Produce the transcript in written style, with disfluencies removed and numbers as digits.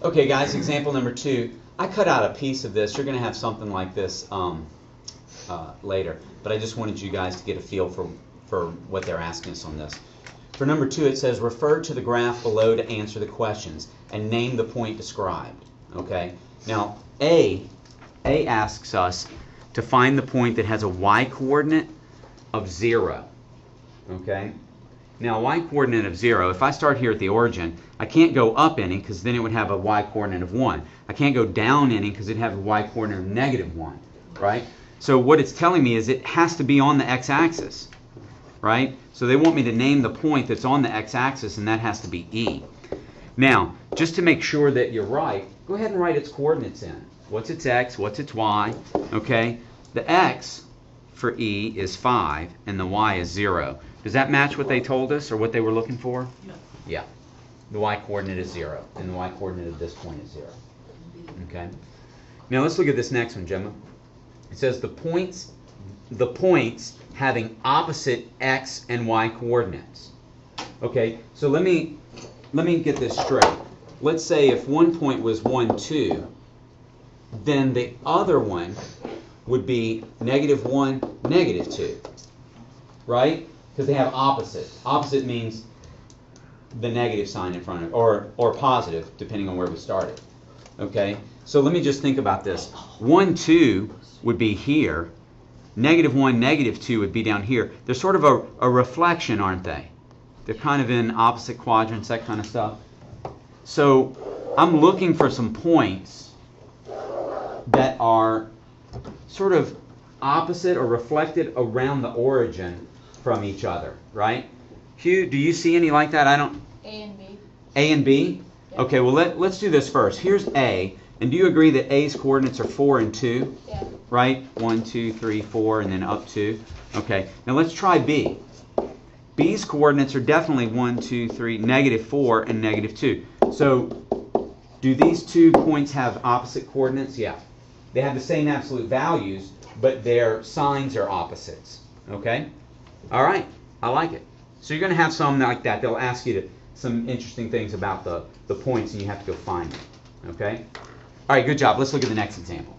Okay, guys, example number 2. I cut out a piece of this. You're going to have something like this later, but I just wanted you guys to get a feel for what they're asking us on this. For number 2, it says, refer to the graph below to answer the questions and name the point described. Okay? Now, A asks us to find the point that has a y-coordinate of 0. Okay? Now, y-coordinate of 0, if I start here at the origin, I can't go up any because then it would have a y-coordinate of 1. I can't go down any because it'd have a y-coordinate of -1, right? So what it's telling me is it has to be on the x-axis, right? So they want me to name the point that's on the x-axis, and that has to be E. Now, just to make sure that you're right, go ahead and write its coordinates in. What's its x? What's its y? Okay? The x for E is 5, and the y is 0. Does that match what they told us or what they were looking for? Yeah. Yeah. The y-coordinate is 0, and the y-coordinate of this point is 0. Okay? Now let's look at this next one, Gemma. It says the points having opposite x and y coordinates. Okay, so let me get this straight. Let's say if one point was 1, 2, then the other one would be -1, -2. Right? Because they have opposite. Opposite means the negative sign in front of it, or positive, depending on where we started. Okay? So let me just think about this. 1, 2 would be here. -1, -2 would be down here. They're sort of a reflection, aren't they? They're kind of in opposite quadrants, that kind of stuff. So I'm looking for some points that are sort of opposite or reflected around the origin from each other, right? Hugh, do you see any like that? I don't. A and B. A and B? Yeah. Okay, well let's do this first. Here's A, and do you agree that A's coordinates are 4 and 2? Yeah. Right? 1, 2, 3, 4, and then up 2. Okay, now let's try B. B's coordinates are definitely 1, 2, 3, -4 and -2. So do these 2 points have opposite coordinates? Yeah. They have the same absolute values, but their signs are opposites. Okay? All right. I like it. So you're going to have some like that. They'll ask you some interesting things about the points, and you have to go find them. Okay? All right, good job. Let's look at the next example.